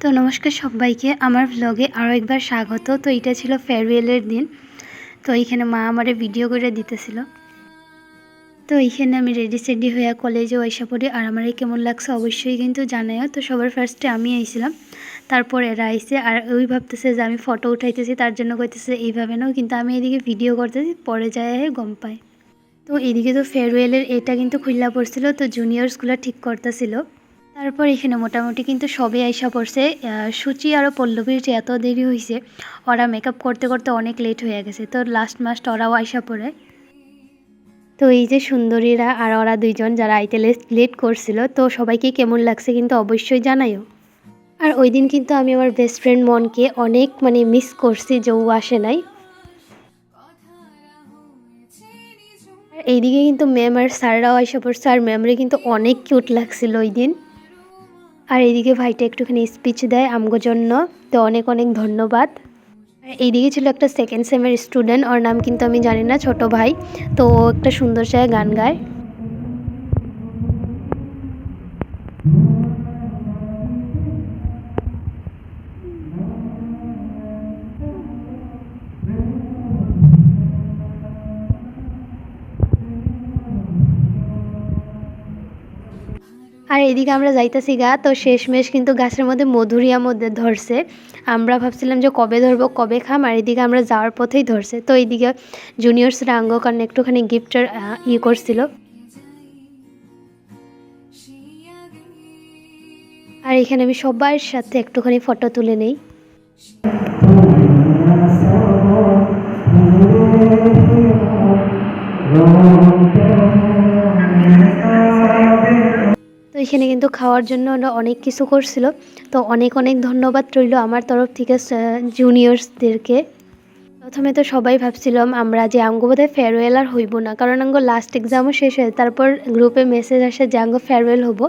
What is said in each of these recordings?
তো নমস্কার সবাইকে আমার ব্লগে আরও একবার স্বাগত। তো এটা ছিল ফেয়ারওয়েলের দিন। তো এইখানে মা আমারে ভিডিও করে দিতেছিল। তো এইখানে আমি রেডি হয়ে কলেজেও আইসা পড়ি। আর আমার কেমন লাগছে অবশ্যই কিন্তু জানাইও। তো সবার ফার্স্টে আমি আইছিলাম, তারপর এরা আইসে। আর ওই ভাবতেছে যে আমি ফটো উঠাইতেছি, তার জন্য কইতেছে এইভাবে নাও, কিন্তু আমি এদিকে ভিডিও করতেছি, পরে যায় গম পাই। তো এদিকে তো ফেয়ারওয়েলের এটা কিন্তু খুললা পড়ছিল, তো জুনিয়রসগুলো ঠিক করতেছিল। তারপর এখানে মোটামুটি কিন্তু সবে আইসা পড়ছে। সূচি আর পল্লবীর যে এত দেরি হয়েছে, ওরা মেকআপ করতে করতে অনেক লেট হয়ে গেছে। তো লাস্ট ওরাও আইসা পড়ে। তো এই যে সুন্দরীরা আর ওরা দুইজন যারা আইতে লেট করছিল, তো সবাইকে কেমন লাগছে কিন্তু অবশ্যই জানাইও। আর ওই দিন কিন্তু আমি আমার বেস্ট ফ্রেন্ড মনকে অনেক মিস করছি যে ও আসে নাই। আর এইদিকে কিন্তু ম্যাম আর স্যাররাও আইসা পড়ছে, আর ম্যামরে কিন্তু অনেক কিউট লাগছিল ওই দিন। আর এইদিকে ভাইটা একটুখানি স্পিচ দেয় আমগো জন্য, তো অনেক ধন্যবাদ। আর এইদিকে ছিল একটা সেকেন্ড সেমের স্টুডেন্ট, ওর নাম কিন্তু আমি জানি না, ছোট ভাই। তো ও একটা সুন্দর সায় গান গায়। আর এদিকে আমরা যাইতেছি তো শেষমেশ কিন্তু গাছের মধ্যে মধুরিয়া মধ্যে ধরছে। আমরা ভাবছিলাম যে কবে ধরবো কবে খাম, আর এদিকে আমরা যাওয়ার পথেই ধরছে। তো এইদিকে জুনিয়র্সরা আঙ্গো কারণে একটুখানি গিফটের করছিল। আর এখানে আমি সবার সাথে একটুখানি ফটো তুলে নেই। তো এখানে কিন্তু খাওয়ার জন্য অনেক কিছু করছিল। তো অনেক ধন্যবাদ রইল আমার তরফ থেকে জুনিয়র্সদেরকে। প্রথমে তো সবাই ভাবছিলাম আমরা যে আঙ্গো বোধহয় ফেয়ারওয়েল আর হইব না, কারণ আঙ্গো লাস্ট এক্সামও শেষ হয়ে, তারপর গ্রুপে মেসেজ আসে যে আঙ্গো ফেয়ারওয়েল হবো।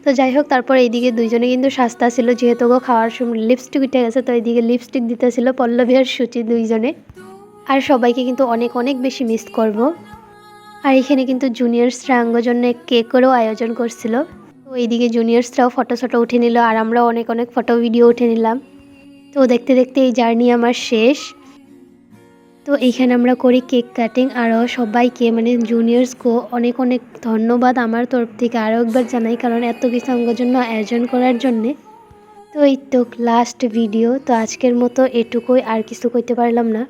তো যাই হোক, তারপর এইদিকে দুইজনে কিন্তু সাস্তা ছিল, যেহেতু গো খাওয়ার সময় লিপস্টিক উঠে গেছে, তো এইদিকে লিপস্টিক দিতেছিল পল্লবী আর সূচি দুইজনে। আর সবাইকে কিন্তু অনেক বেশি মিস করব। আর এখানে কিন্তু জুনিয়র্সরা আঙ্গোর জন্য কেকেরও আয়োজন করছিল। তো এইদিকে জুনিয়র্সরাও ফটো উঠে নিল, আর আমরাও অনেক ফটো ভিডিও উঠে নিলাম। তো দেখতে এই জার্নি আমার শেষ। তো এইখানে আমরা করি কেক কাটিং। আরও সবাইকে জুনিয়র্সকেও অনেক ধন্যবাদ আমার তরফ থেকে আরও একবার জানাই, কারণ এত কিছু আঙ্গোর জন্য আয়োজন করার জন্যে। তো এই তো লাস্ট ভিডিও। তো আজকের মতো এটুকুই, আর কিছু কইতে পারলাম না।